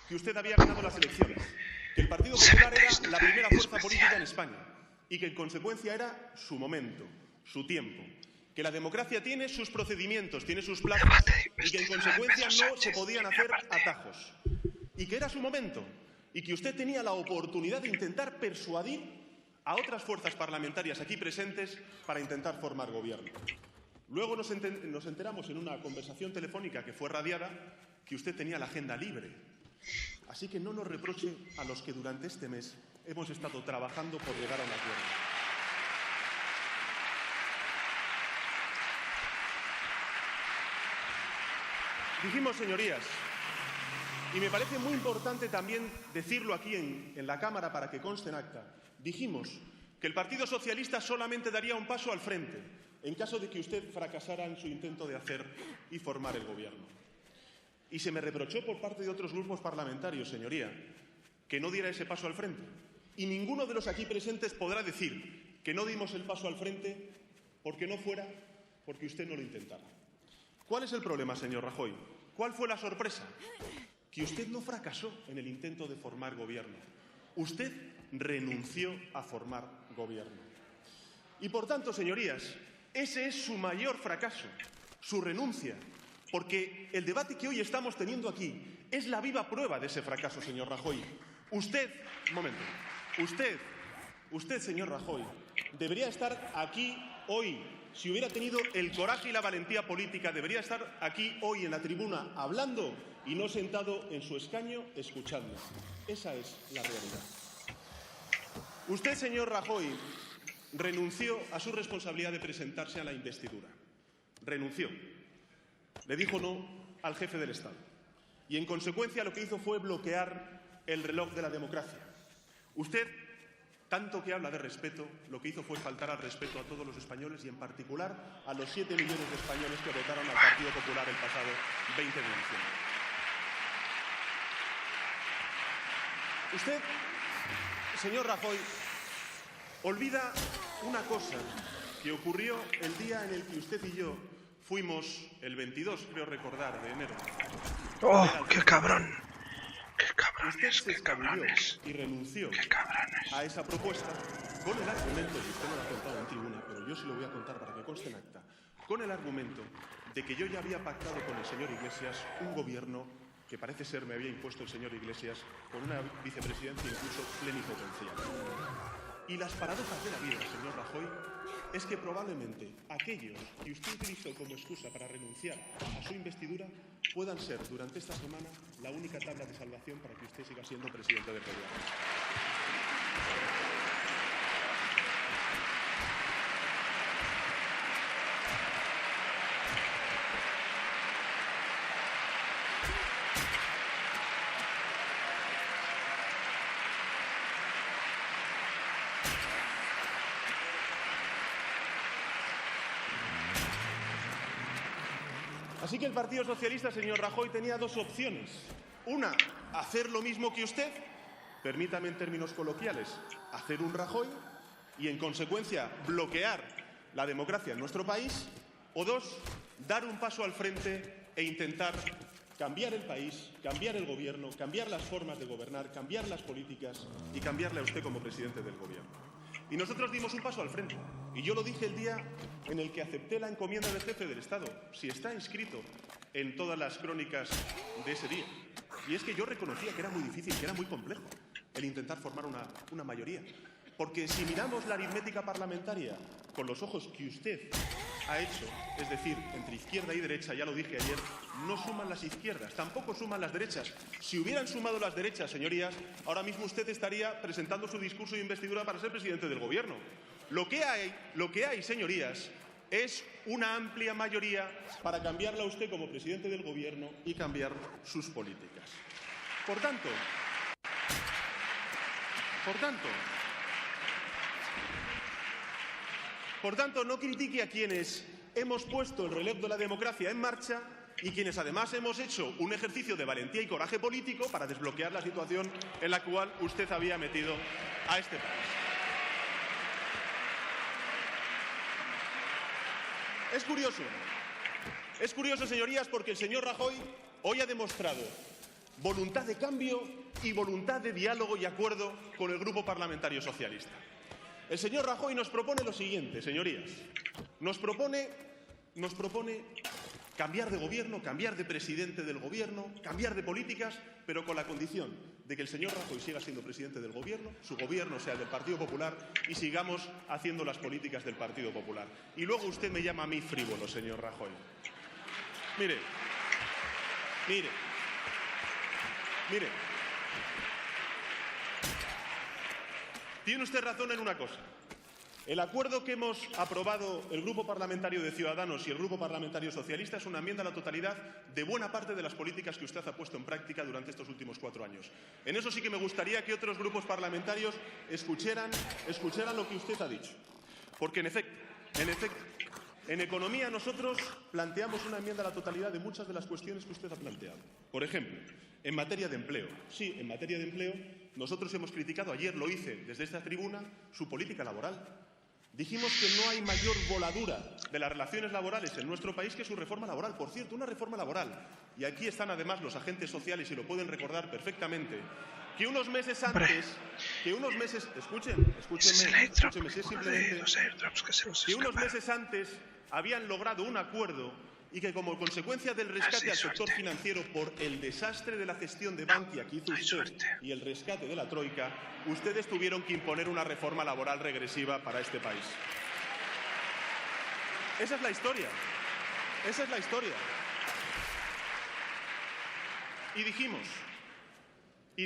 que usted había ganado las elecciones, que el Partido Popular era la primera fuerza política en España y que, en consecuencia, era su momento, su tiempo, que la democracia tiene sus procedimientos, tiene sus plazos y que, en consecuencia, no se podían hacer atajos, y que era su momento y que usted tenía la oportunidad de intentar persuadir a otras fuerzas parlamentarias aquí presentes para intentar formar gobierno. Luego nos enteramos en una conversación telefónica que fue radiada que usted tenía la agenda libre. Así que no nos reproche a los que durante este mes hemos estado trabajando por llegar a un acuerdo. Dijimos, señorías, y me parece muy importante también decirlo aquí en la Cámara para que conste en acta, dijimos que el Partido Socialista solamente daría un paso al frente en caso de que usted fracasara en su intento de hacer y formar el gobierno. Y se me reprochó por parte de otros grupos parlamentarios, señoría, que no diera ese paso al frente. Y ninguno de los aquí presentes podrá decir que no dimos el paso al frente porque no fuera porque usted no lo intentara. ¿Cuál es el problema, señor Rajoy? ¿Cuál fue la sorpresa? Que usted no fracasó en el intento de formar gobierno. Usted renunció a formar gobierno. Y, por tanto, señorías, ese es su mayor fracaso, su renuncia, porque el debate que hoy estamos teniendo aquí es la viva prueba de ese fracaso, señor Rajoy. Usted, señor Rajoy, debería estar aquí hoy. Si hubiera tenido el coraje y la valentía política, debería estar aquí hoy en la tribuna hablando y no sentado en su escaño escuchando. Esa es la realidad. Usted, señor Rajoy, renunció a su responsabilidad de presentarse a la investidura. Renunció. Le dijo no al jefe del Estado. Y, en consecuencia, lo que hizo fue bloquear el reloj de la democracia. Usted, tanto que habla de respeto, lo que hizo fue faltar al respeto a todos los españoles y, en particular, a los 7 millones de españoles que votaron al Partido Popular el pasado 20 de diciembre. Usted, señor Rajoy, olvida una cosa que ocurrió el día en el que usted y yo fuimos, el 22, creo recordar, de enero. ¡Oh, qué cabrón! ¡Qué cabrones! Usted se ¡Qué escabulló cabrones! y renunció ¡Qué cabrones! a esa propuesta con el argumento, y usted no lo ha contado en tribuna, pero yo sí lo voy a contar para que conste en acta, con el argumento de que yo ya había pactado con el señor Iglesias un gobierno que parece ser me había impuesto el señor Iglesias con una vicepresidencia incluso plenipotenciaria. Y las paradojas de la vida, señor Rajoy, es que probablemente aquellos que usted utilizó como excusa para renunciar a su investidura puedan ser durante esta semana la única tabla de salvación para que usted siga siendo presidente del gobierno. Así que el Partido Socialista, señor Rajoy, tenía dos opciones. Una, hacer lo mismo que usted, permítame en términos coloquiales, hacer un Rajoy y, en consecuencia, bloquear la democracia en nuestro país. O dos, dar un paso al frente e intentar cambiar el país, cambiar el gobierno, cambiar las formas de gobernar, cambiar las políticas y cambiarle a usted como presidente del gobierno. Y nosotros dimos un paso al frente. Y yo lo dije el día en el que acepté la encomienda del jefe del Estado. Si está inscrito en todas las crónicas de ese día. Y es que yo reconocía que era muy difícil, que era muy complejo el intentar formar una mayoría. Porque si miramos la aritmética parlamentaria con los ojos que usted ha hecho, es decir, entre izquierda y derecha, ya lo dije ayer, no suman las izquierdas, tampoco suman las derechas. Si hubieran sumado las derechas, señorías, ahora mismo usted estaría presentando su discurso de investidura para ser presidente del gobierno. Lo que hay, señorías, es una amplia mayoría para cambiarla a usted como presidente del gobierno y cambiar sus políticas. Por tanto, no critique a quienes hemos puesto el reloj de la democracia en marcha y quienes además hemos hecho un ejercicio de valentía y coraje político para desbloquear la situación en la cual usted había metido a este país. Es curioso, señorías, porque el señor Rajoy hoy ha demostrado voluntad de cambio y voluntad de diálogo y acuerdo con el Grupo Parlamentario Socialista. El señor Rajoy nos propone lo siguiente, señorías. Nos propone cambiar de gobierno, cambiar de presidente del gobierno, cambiar de políticas, pero con la condición de que el señor Rajoy siga siendo presidente del gobierno, su gobierno sea del Partido Popular y sigamos haciendo las políticas del Partido Popular. Y luego usted me llama a mí frívolo, señor Rajoy. Mire. Tiene usted razón en una cosa. El acuerdo que hemos aprobado el Grupo Parlamentario de Ciudadanos y el Grupo Parlamentario Socialista es una enmienda a la totalidad de buena parte de las políticas que usted ha puesto en práctica durante estos últimos 4 años. En eso sí que me gustaría que otros grupos parlamentarios escucharan lo que usted ha dicho. Porque, en efecto, en economía nosotros planteamos una enmienda a la totalidad de muchas de las cuestiones que usted ha planteado. Por ejemplo, en materia de empleo. Sí, en materia de empleo nosotros hemos criticado, ayer lo hice desde esta tribuna, su política laboral. Dijimos que no hay mayor voladura de las relaciones laborales en nuestro país que su reforma laboral. Por cierto, una reforma laboral, y aquí están además los agentes sociales y lo pueden recordar perfectamente, que unos meses antes, escúchenme, si es simplemente, que unos meses antes habían logrado un acuerdo y que como consecuencia del rescate al sector financiero por el desastre de la gestión de Bankia que hizo usted y el rescate de la Troika, ustedes tuvieron que imponer una reforma laboral regresiva para este país. Esa es la historia. Y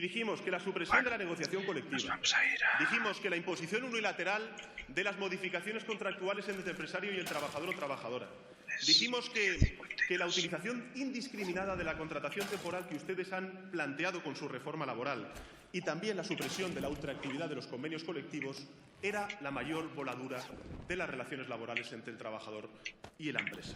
dijimos que la supresión de la negociación colectiva, dijimos que la imposición unilateral de las modificaciones contractuales entre el empresario y el trabajador o trabajadora, dijimos que la utilización indiscriminada de la contratación temporal que ustedes han planteado con su reforma laboral y también la supresión de la ultraactividad de los convenios colectivos era la mayor voladura de las relaciones laborales entre el trabajador y la empresa.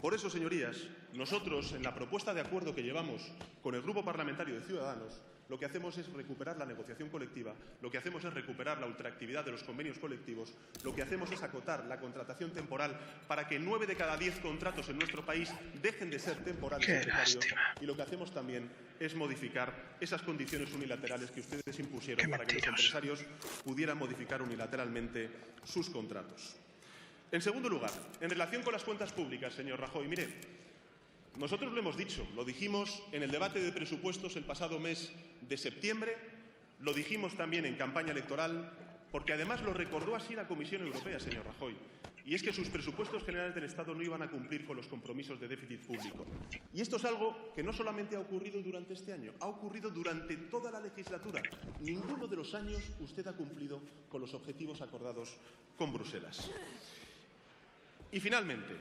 Por eso, señorías, nosotros, en la propuesta de acuerdo que llevamos con el Grupo Parlamentario de Ciudadanos, lo que hacemos es recuperar la negociación colectiva, lo que hacemos es recuperar la ultraactividad de los convenios colectivos, lo que hacemos es acotar la contratación temporal para que 9 de cada 10 contratos en nuestro país dejen de ser temporales y precarios, y lo que hacemos también es modificar esas condiciones unilaterales que ustedes impusieron para que los empresarios pudieran modificar unilateralmente sus contratos. En segundo lugar, en relación con las cuentas públicas, señor Rajoy, mire, nosotros lo hemos dicho, lo dijimos en el debate de presupuestos el pasado mes de septiembre, lo dijimos también en campaña electoral, porque además lo recordó así la Comisión Europea, señor Rajoy, y es que sus presupuestos generales del Estado no iban a cumplir con los compromisos de déficit público. Y esto es algo que no solamente ha ocurrido durante este año, ha ocurrido durante toda la legislatura. Ninguno de los años usted ha cumplido con los objetivos acordados con Bruselas. Y finalmente,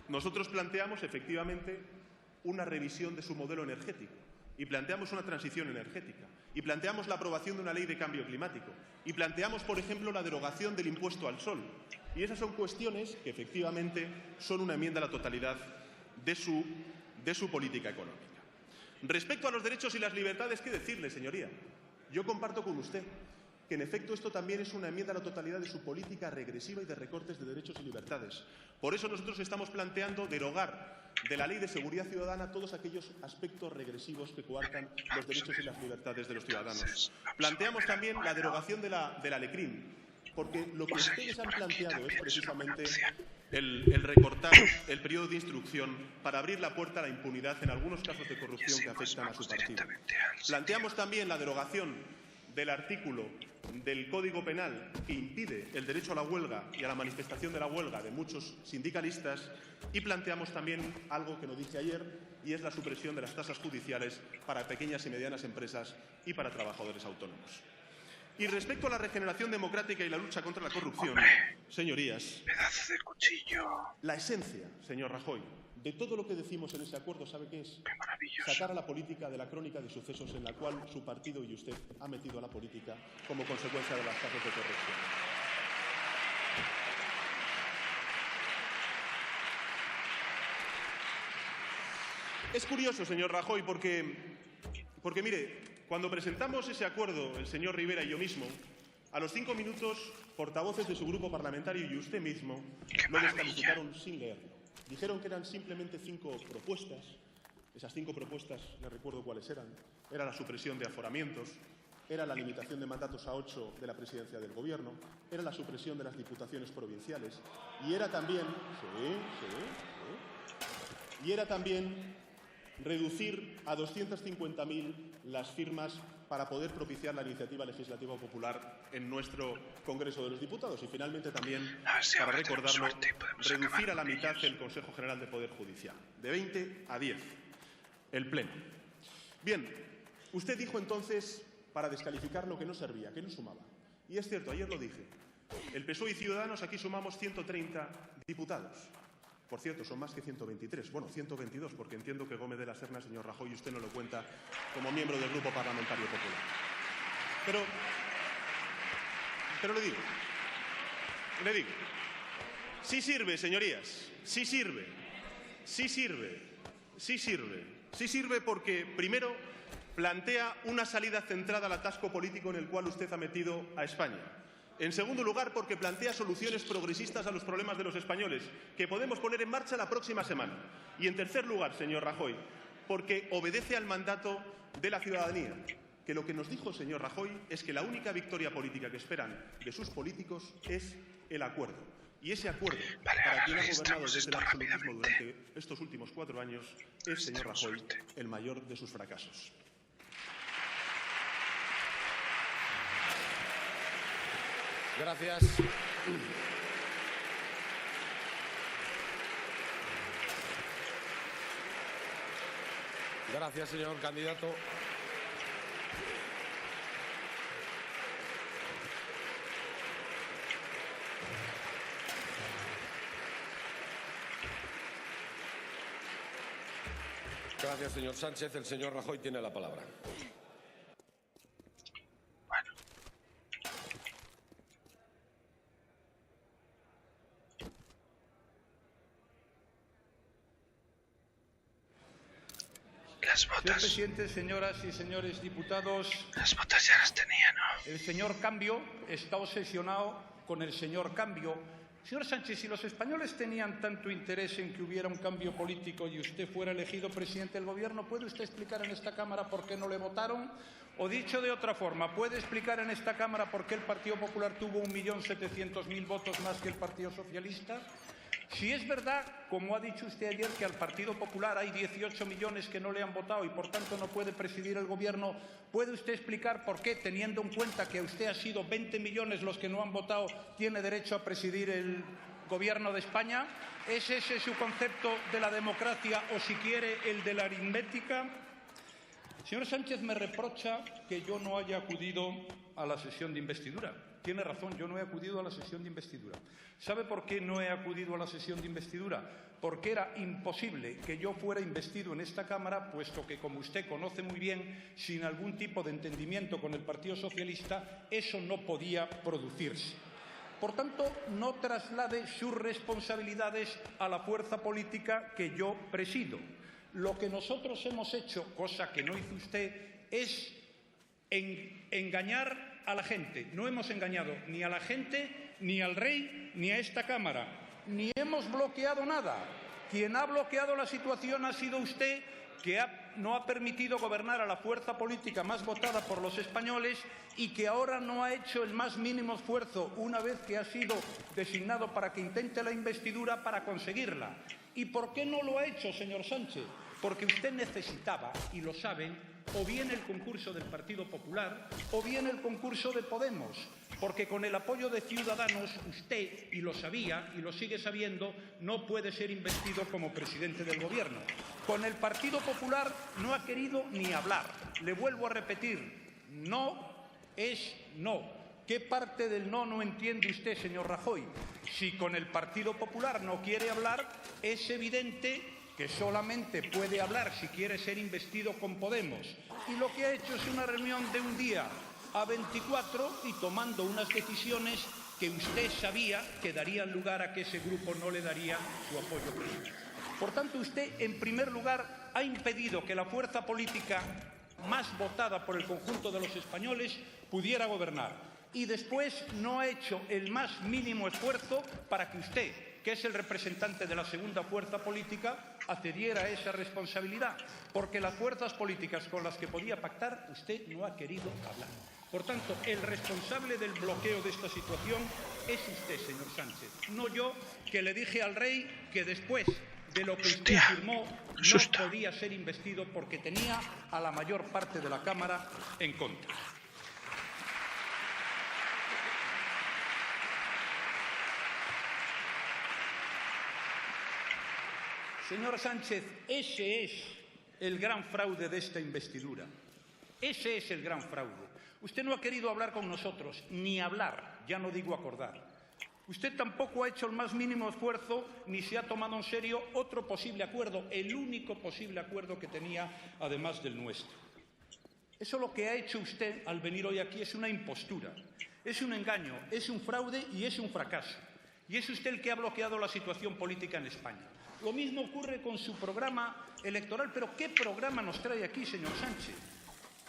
nosotros planteamos efectivamente una revisión de su modelo energético y planteamos una transición energética y planteamos la aprobación de una ley de cambio climático y planteamos, por ejemplo, la derogación del impuesto al sol. Y esas son cuestiones que efectivamente son una enmienda a la totalidad de su política económica. Respecto a los derechos y las libertades, ¿qué decirle, señoría? Yo comparto con usted que en efecto esto también es una enmienda a la totalidad de su política regresiva y de recortes de derechos y libertades. Por eso nosotros estamos planteando derogar de la Ley de Seguridad Ciudadana todos aquellos aspectos regresivos que coartan los derechos y las libertades de los ciudadanos. Planteamos también la derogación de la ALECRIM, porque lo que ustedes han planteado es precisamente el recortar el periodo de instrucción para abrir la puerta a la impunidad en algunos casos de corrupción que afectan a su partido. Planteamos también la derogación del artículo del Código Penal que impide el derecho a la huelga y a la manifestación de la huelga de muchos sindicalistas y planteamos también algo que no dije ayer y es la supresión de las tasas judiciales para pequeñas y medianas empresas y para trabajadores autónomos. Y respecto a la regeneración democrática y la lucha contra la corrupción, señorías, pedazo de cuchillo. La esencia, señor Rajoy, de todo lo que decimos en ese acuerdo, ¿sabe qué es? Qué maravilloso. Sacar a la política de la crónica de sucesos en la cual su partido y usted ha metido a la política como consecuencia de las tasas de corrupción. Es curioso, señor Rajoy, porque mire, cuando presentamos ese acuerdo, el señor Rivera y yo mismo, a los 5 minutos, portavoces de su grupo parlamentario y usted mismo lo descalificaron sin leerlo. Dijeron que eran simplemente 5 propuestas Esas 5 propuestas, les recuerdo cuáles eran. Era la supresión de aforamientos, era la limitación de mandatos a 8 de la presidencia del Gobierno, era la supresión de las diputaciones provinciales y era también, y era también reducir a 250.000 las firmas para poder propiciar la iniciativa legislativa popular en nuestro Congreso de los Diputados y finalmente también, para recordarlo, reducir a la mitad el Consejo General de Poder Judicial, de 20 a 10, el Pleno. Bien, usted dijo entonces, para descalificar lo que no servía, que no sumaba. Y es cierto, ayer lo dije. El PSOE y Ciudadanos aquí sumamos 130 diputados. Por cierto, son más que 123. Bueno, 122, porque entiendo que Gómez de la Serna, señor Rajoy, usted no lo cuenta como miembro del Grupo Parlamentario Popular. Pero le digo, sí sirve, señorías, sí sirve porque, primero, plantea una salida centrada al atasco político en el cual usted ha metido a España. En segundo lugar, porque plantea soluciones progresistas a los problemas de los españoles, que podemos poner en marcha la próxima semana. Y en tercer lugar, señor Rajoy, porque obedece al mandato de la ciudadanía, que lo que nos dijo el señor Rajoy es que la única victoria política que esperan de sus políticos es el acuerdo. Y ese acuerdo, para quien ha gobernado desde el absolutismo durante estos últimos 4 años, es, señor Rajoy, el mayor de sus fracasos. Gracias. Gracias, señor candidato. Gracias, señor Sánchez. El señor Rajoy tiene la palabra. Señor presidente, señoras y señores diputados, Las botas ya las tenía, ¿no? el señor Cambio está obsesionado con el señor Cambio. Señor Sánchez, si los españoles tenían tanto interés en que hubiera un cambio político y usted fuera elegido presidente del Gobierno, ¿puede usted explicar en esta Cámara por qué no le votaron? O dicho de otra forma, ¿puede explicar en esta Cámara por qué el Partido Popular tuvo 1.700.000 votos más que el Partido Socialista? Si es verdad, como ha dicho usted ayer, que al Partido Popular hay 18 millones que no le han votado y por tanto no puede presidir el Gobierno, ¿puede usted explicar por qué, teniendo en cuenta que a usted ha sido 20 millones los que no han votado, tiene derecho a presidir el Gobierno de España? ¿Es ese su concepto de la democracia o, si quiere, el de la aritmética? Señor Sánchez me reprocha que yo no haya acudido a la sesión de investidura. Tiene razón, yo no he acudido a la sesión de investidura. ¿Sabe por qué no he acudido a la sesión de investidura? Porque era imposible que yo fuera investido en esta Cámara, puesto que, como usted conoce muy bien, sin algún tipo de entendimiento con el Partido Socialista, eso no podía producirse. Por tanto, no traslade sus responsabilidades a la fuerza política que yo presido. Lo que nosotros hemos hecho, cosa que no hizo usted, es engañar a la gente. No hemos engañado ni a la gente, ni al rey, ni a esta Cámara. Ni hemos bloqueado nada. Quien ha bloqueado la situación ha sido usted, que no ha permitido gobernar a la fuerza política más votada por los españoles y que ahora no ha hecho el más mínimo esfuerzo, una vez que ha sido designado para que intente la investidura, para conseguirla. ¿Y por qué no lo ha hecho, señor Sánchez? Porque usted necesitaba, y lo saben, o bien el concurso del Partido Popular o bien el concurso de Podemos, porque con el apoyo de Ciudadanos usted, y lo sabía y lo sigue sabiendo, no puede ser investido como presidente del Gobierno. Con el Partido Popular no ha querido ni hablar. Le vuelvo a repetir, no es no. ¿Qué parte del no entiende usted, señor Rajoy? Si con el Partido Popular no quiere hablar, es evidente que solamente puede hablar si quiere ser investido con Podemos. Y lo que ha hecho es una reunión de un día a 24 y tomando unas decisiones que usted sabía que darían lugar a que ese grupo no le daría su apoyo político. Por tanto, usted, en primer lugar, ha impedido que la fuerza política más votada por el conjunto de los españoles pudiera gobernar. Y después no ha hecho el más mínimo esfuerzo para que usted, que es el representante de la segunda fuerza política, accediera a esa responsabilidad, porque las fuerzas políticas con las que podía pactar usted no ha querido hablar. Por tanto, el responsable del bloqueo de esta situación es usted, señor Sánchez, no yo, que le dije al rey que después de lo que usted afirmó no podía ser investido porque tenía a la mayor parte de la Cámara en contra. Señor Sánchez, ese es el gran fraude de esta investidura. Ese es el gran fraude. Usted no ha querido hablar con nosotros, ni hablar, ya no digo acordar. Usted tampoco ha hecho el más mínimo esfuerzo ni se ha tomado en serio otro posible acuerdo, el único posible acuerdo que tenía, además del nuestro. Eso lo que ha hecho usted al venir hoy aquí es una impostura, es un engaño, es un fraude y es un fracaso. Y es usted el que ha bloqueado la situación política en España. Lo mismo ocurre con su programa electoral. ¿Pero qué programa nos trae aquí, señor Sánchez?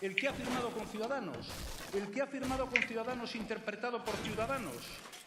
¿El que ha firmado con Ciudadanos? ¿El que ha firmado con Ciudadanos interpretado por Ciudadanos?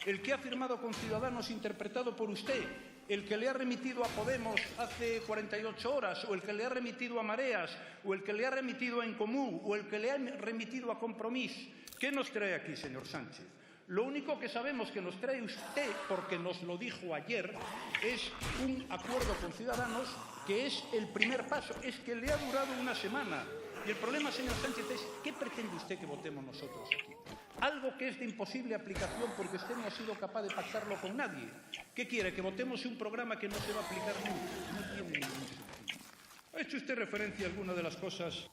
¿El que ha firmado con Ciudadanos interpretado por usted? ¿El que le ha remitido a Podemos hace 48 horas? ¿O el que le ha remitido a Mareas? ¿O el que le ha remitido a En Común? ¿O el que le ha remitido a Compromís? ¿Qué nos trae aquí, señor Sánchez? Lo único que sabemos que nos trae usted, porque nos lo dijo ayer, es un acuerdo con Ciudadanos que es el primer paso, es que le ha durado una semana. Y el problema, señor Sánchez, es ¿qué pretende usted que votemos nosotros aquí? Algo que es de imposible aplicación porque usted no ha sido capaz de pactarlo con nadie. ¿Qué quiere? ¿Que votemos un programa que no se va a aplicar nunca? No tiene ningún sentido. ¿Ha hecho usted referencia a alguna de las cosas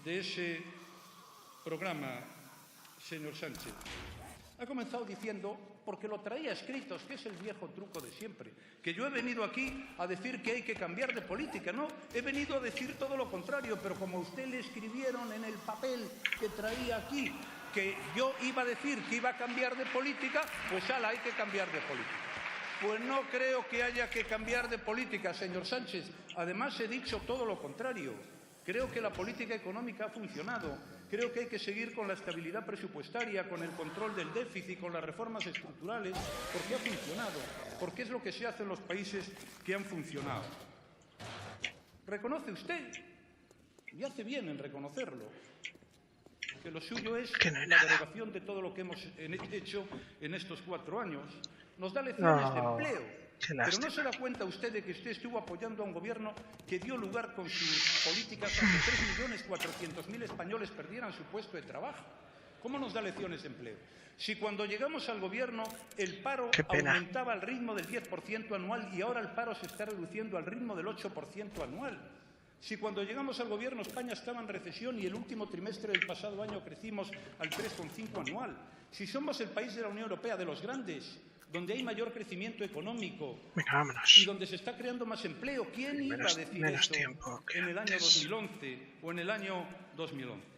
de ese programa, señor Sánchez? Ha comenzado diciendo, porque lo traía escritos, que es el viejo truco de siempre, que yo he venido aquí a decir que hay que cambiar de política. No, he venido a decir todo lo contrario, pero como a usted le escribieron en el papel que traía aquí que yo iba a decir que iba a cambiar de política, pues ala, hay que cambiar de política. Pues no creo que haya que cambiar de política, señor Sánchez. Además, he dicho todo lo contrario. Creo que la política económica ha funcionado. Creo que hay que seguir con la estabilidad presupuestaria, con el control del déficit, con las reformas estructurales, porque ha funcionado, porque es lo que se hace en los países que han funcionado. ¿Reconoce usted? Y hace bien en reconocerlo, que lo suyo es la derogación de todo lo que hemos hecho en estos 4 años. Nos da lecciones de empleo. Pero ¿no se da cuenta usted de que usted estuvo apoyando a un gobierno que dio lugar con sus políticas a que 3.400.000 españoles perdieran su puesto de trabajo? ¿Cómo nos da lecciones de empleo? Si cuando llegamos al gobierno el paro aumentaba al ritmo del 10% anual y ahora el paro se está reduciendo al ritmo del 8% anual. Si cuando llegamos al gobierno España estaba en recesión y el último trimestre del pasado año crecimos al 3,5 anual. Si somos el país de la Unión Europea de los grandes, donde hay mayor crecimiento económico y donde se está creando más empleo, ¿quién iba a decir esto en el año 2011 o en el año 2011?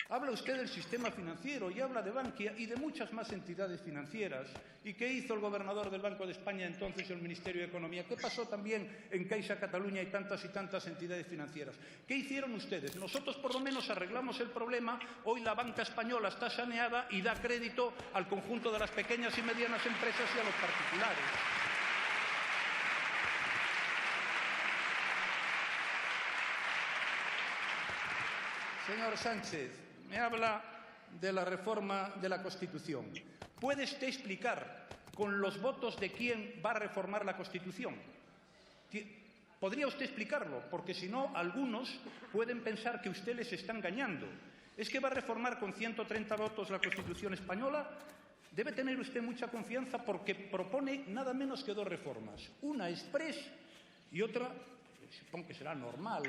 Habla usted del sistema financiero y habla de Bankia y de muchas más entidades financieras. ¿Y qué hizo el gobernador del Banco de España entonces el Ministerio de Economía? ¿Qué pasó también en Caixa Cataluña y tantas entidades financieras? ¿Qué hicieron ustedes? Nosotros por lo menos arreglamos el problema. Hoy la banca española está saneada y da crédito al conjunto de las pequeñas y medianas empresas y a los particulares. Señor Sánchez, me habla de la reforma de la Constitución. ¿Puede usted explicar con los votos de quién va a reformar la Constitución? ¿Podría usted explicarlo? Porque si no, algunos pueden pensar que usted les está engañando. ¿Es que va a reformar con 130 votos la Constitución española? Debe tener usted mucha confianza porque propone nada menos que 2 reformas. Una express y otra, supongo que será normal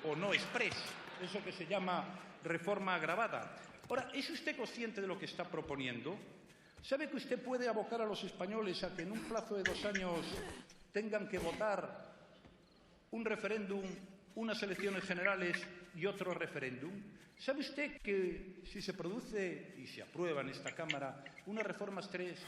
o no express. Eso que se llama reforma agravada. Ahora, ¿es usted consciente de lo que está proponiendo? ¿Sabe que usted puede abocar a los españoles a que en un plazo de 2 años tengan que votar un referéndum, unas elecciones generales y otro referéndum? ¿Sabe usted que si se produce y se aprueba en esta Cámara una reforma express,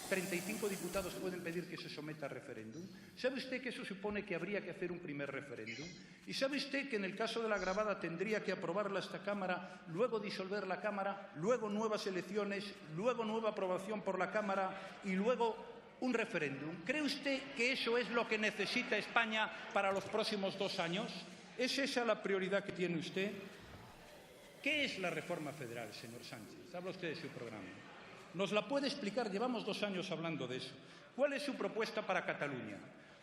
35 diputados pueden pedir que se someta a referéndum? ¿Sabe usted que eso supone que habría que hacer un primer referéndum? ¿Y sabe usted que en el caso de la agravada tendría que aprobarla esta Cámara, luego disolver la Cámara, luego nuevas elecciones, luego nueva aprobación por la Cámara y luego un referéndum. ¿Cree usted que eso es lo que necesita España para los próximos 2 años? ¿Es esa la prioridad que tiene usted? ¿Qué es la reforma federal, señor Sánchez? Habla usted de su programa. ¿Nos la puede explicar? Llevamos 2 años hablando de eso. ¿Cuál es su propuesta para Cataluña?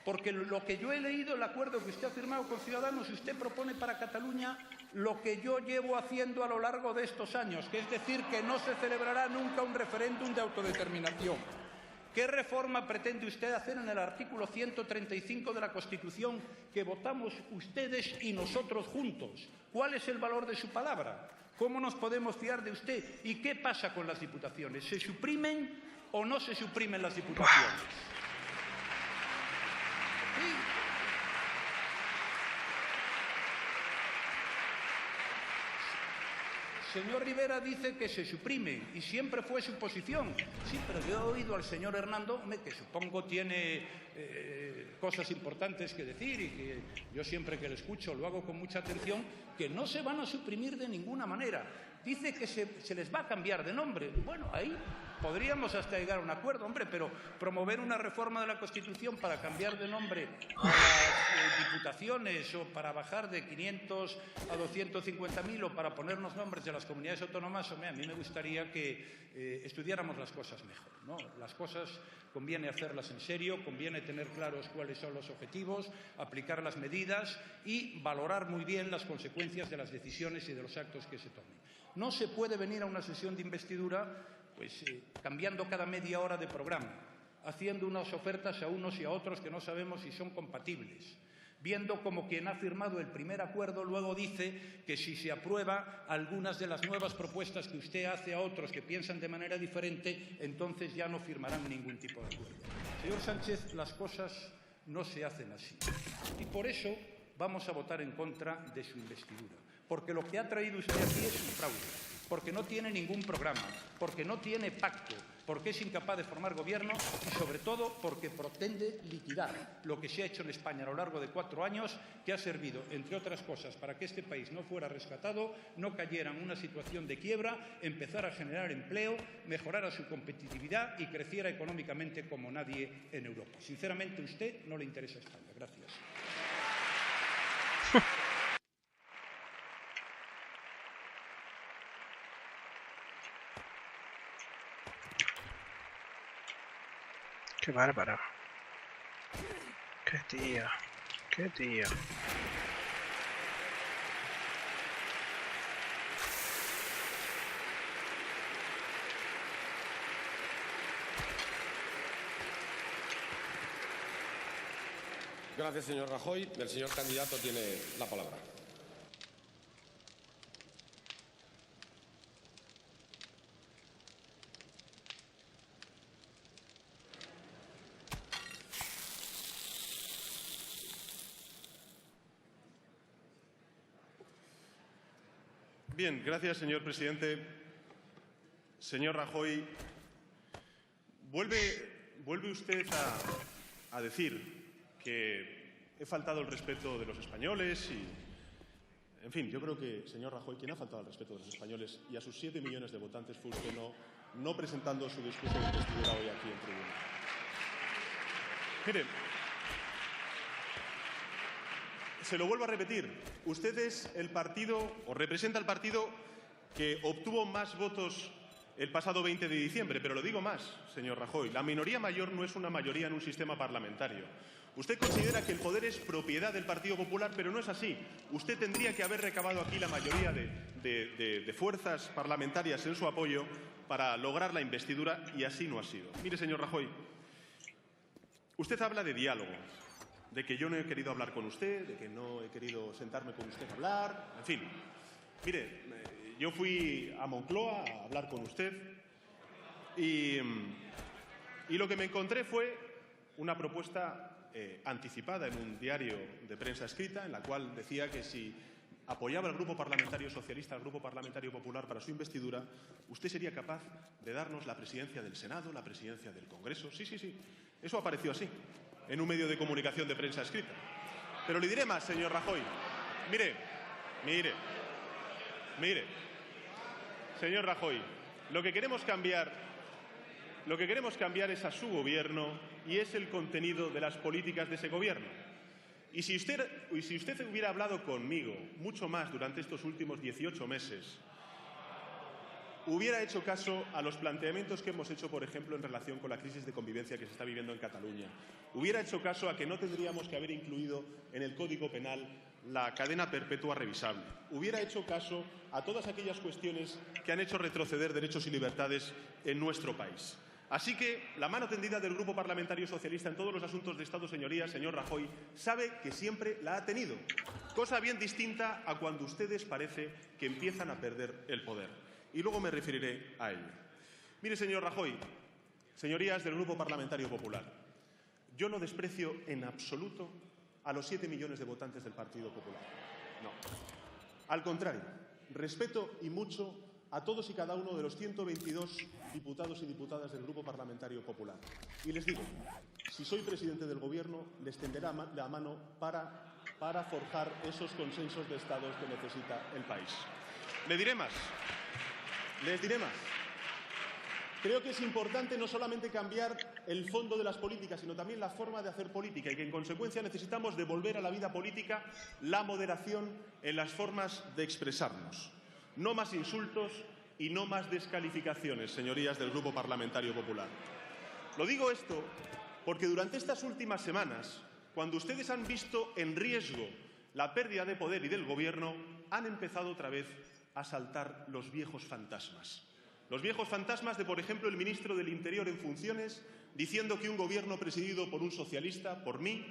Porque lo que yo he leído, el acuerdo que usted ha firmado con Ciudadanos, usted propone para Cataluña lo que yo llevo haciendo a lo largo de estos años, que es decir, que no se celebrará nunca un referéndum de autodeterminación. ¿Qué reforma pretende usted hacer en el artículo 135 de la Constitución que votamos ustedes y nosotros juntos? ¿Cuál es el valor de su palabra? ¿Cómo nos podemos fiar de usted? ¿Y qué pasa con las diputaciones? ¿Se suprimen o no se suprimen las diputaciones? Sí. Señor Rivera dice que se suprime y siempre fue su posición. Sí, pero yo he oído al señor Hernando, que supongo tiene cosas importantes que decir y que yo siempre que le escucho lo hago con mucha atención, que no se van a suprimir de ninguna manera. Dice que se les va a cambiar de nombre. Bueno, ahí podríamos hasta llegar a un acuerdo, hombre, pero promover una reforma de la Constitución para cambiar de nombre a las diputaciones o para bajar de 500 a 250.000 o para ponernos nombres de las comunidades autónomas, hombre, a mí me gustaría que estudiáramos las cosas mejor, ¿no? Las cosas conviene hacerlas en serio, conviene tener claros cuáles son los objetivos, aplicar las medidas y valorar muy bien las consecuencias de las decisiones y de los actos que se tomen. No se puede venir a una sesión de investidura cambiando cada media hora de programa, haciendo unas ofertas a unos y a otros que no sabemos si son compatibles, viendo como quien ha firmado el primer acuerdo luego dice que si se aprueba algunas de las nuevas propuestas que usted hace a otros que piensan de manera diferente, entonces ya no firmarán ningún tipo de acuerdo. Señor Sánchez, las cosas no se hacen así. Y por eso vamos a votar en contra de su investidura, porque lo que ha traído usted aquí es un fraude, porque no tiene ningún programa, porque no tiene pacto, porque es incapaz de formar gobierno y, sobre todo, porque pretende liquidar lo que se ha hecho en España a lo largo de 4 años, que ha servido, entre otras cosas, para que este país no fuera rescatado, no cayera en una situación de quiebra, empezara a generar empleo, mejorara su competitividad y creciera económicamente como nadie en Europa. Sinceramente, a usted no le interesa España. Gracias. Qué bárbaro. Qué tío. Qué tío. Gracias, señor Rajoy. El señor candidato tiene la palabra. Bien, gracias, señor presidente. Señor Rajoy, vuelve usted a decir que he faltado el respeto de los españoles y, en fin, yo creo que, señor Rajoy, quien ha faltado al respeto de los españoles y a sus 7 millones de votantes fue usted no presentando su discurso de investidura hoy aquí en tribuna. Mire, se lo vuelvo a repetir, usted es el partido, o representa el partido que obtuvo más votos el pasado 20 de diciembre, pero lo digo más, señor Rajoy, la minoría mayor no es una mayoría en un sistema parlamentario. Usted considera que el poder es propiedad del Partido Popular, pero no es así. Usted tendría que haber recabado aquí la mayoría de fuerzas parlamentarias en su apoyo para lograr la investidura y así no ha sido. Mire, señor Rajoy, usted habla de diálogo, de que yo no he querido hablar con usted, de que no he querido sentarme con usted a hablar, en fin. Mire, yo fui a Moncloa a hablar con usted y lo que me encontré fue una propuesta anticipada en un diario de prensa escrita en la cual decía que si apoyaba al Grupo Parlamentario Socialista, al Grupo Parlamentario Popular para su investidura, usted sería capaz de darnos la presidencia del Senado, la presidencia del Congreso. Sí, sí, sí. Eso apareció así, en un medio de comunicación de prensa escrita. Pero le diré más, señor Rajoy. Mire. Señor Rajoy, lo que queremos cambiar Lo que queremos cambiar es a su gobierno y es el contenido de las políticas de ese gobierno. Y si usted hubiera hablado conmigo mucho más durante estos últimos 18 meses, hubiera hecho caso a los planteamientos que hemos hecho, por ejemplo, en relación con la crisis de convivencia que se está viviendo en Cataluña. Hubiera hecho caso a que no tendríamos que haber incluido en el Código Penal la cadena perpetua revisable. Hubiera hecho caso a todas aquellas cuestiones que han hecho retroceder derechos y libertades en nuestro país. Así que la mano tendida del Grupo Parlamentario Socialista en todos los asuntos de Estado, señorías, señor Rajoy, sabe que siempre la ha tenido, cosa bien distinta a cuando ustedes parece que empiezan a perder el poder. Y luego me referiré a ello. Mire, señor Rajoy, señorías del Grupo Parlamentario Popular, yo no desprecio en absoluto a los 7 millones de votantes del Partido Popular. No. Al contrario, respeto y mucho a todos y cada uno de los 122 diputados y diputadas del Grupo Parlamentario Popular. Y les digo, si soy presidente del Gobierno, les tenderé la mano para forjar esos consensos de Estados que necesita el país. Les diré más. Creo que es importante no solamente cambiar el fondo de las políticas, sino también la forma de hacer política y que, en consecuencia, necesitamos devolver a la vida política la moderación en las formas de expresarnos. No más insultos y no más descalificaciones, señorías del Grupo Parlamentario Popular. Lo digo esto porque durante estas últimas semanas, cuando ustedes han visto en riesgo la pérdida de poder y del Gobierno, han empezado otra vez a saltar los viejos fantasmas. Los viejos fantasmas de, por ejemplo, el ministro del Interior en funciones, diciendo que un gobierno presidido por un socialista, por mí,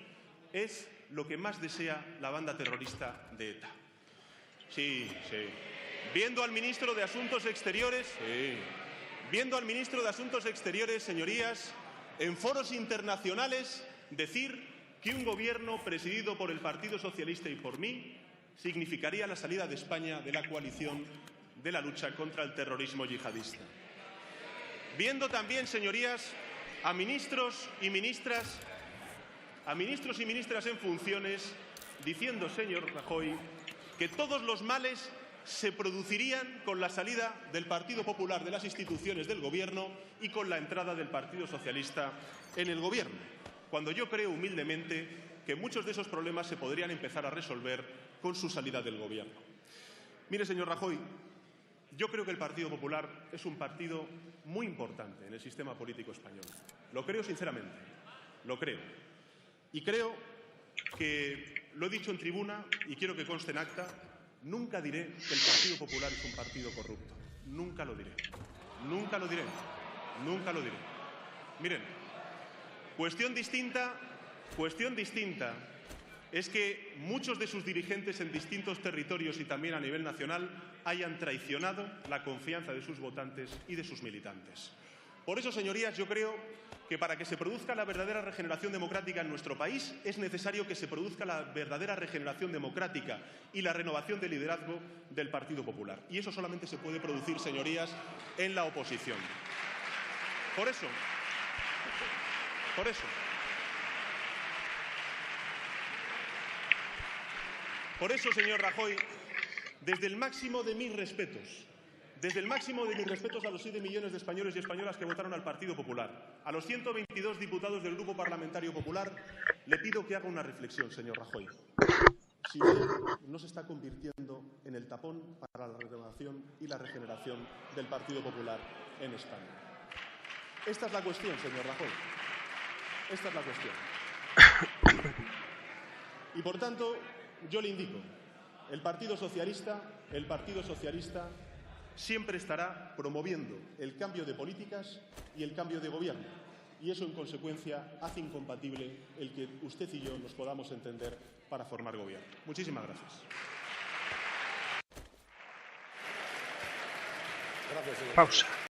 es lo que más desea la banda terrorista de ETA. Sí. Viendo al ministro de Asuntos Exteriores, señorías, en foros internacionales, decir que un gobierno presidido por el Partido Socialista y por mí significaría la salida de España de la coalición de la lucha contra el terrorismo yihadista. Viendo también, señorías, a ministros y ministras en funciones diciendo, señor Rajoy, que todos los males se producirían con la salida del Partido Popular de las instituciones del Gobierno y con la entrada del Partido Socialista en el Gobierno, cuando yo creo humildemente que muchos de esos problemas se podrían empezar a resolver con su salida del Gobierno. Mire, señor Rajoy, yo creo que el Partido Popular es un partido muy importante en el sistema político español. Lo creo sinceramente, lo creo. Y creo que, lo he dicho en tribuna y quiero que conste en acta, nunca diré que el Partido Popular es un partido corrupto. Nunca lo diré. Miren, cuestión distinta es que muchos de sus dirigentes en distintos territorios y también a nivel nacional hayan traicionado la confianza de sus votantes y de sus militantes. Por eso, señorías, yo creo que para que se produzca la verdadera regeneración democrática en nuestro país es necesario que se produzca la verdadera regeneración democrática y la renovación del liderazgo del Partido Popular. Y eso solamente se puede producir, señorías, en la oposición. Por eso, señor Rajoy, desde el máximo de mis respetos a los 7 millones de españoles y españolas que votaron al Partido Popular, a los 122 diputados del Grupo Parlamentario Popular, le pido que haga una reflexión, señor Rajoy. Si usted no se está convirtiendo en el tapón para la renovación y la regeneración del Partido Popular en España. Esta es la cuestión, señor Rajoy. Esta es la cuestión. Y, por tanto, yo le indico, el Partido Socialista siempre estará promoviendo el cambio de políticas y el cambio de gobierno. Y eso, en consecuencia, hace incompatible el que usted y yo nos podamos entender para formar gobierno. Muchísimas gracias. Pausa.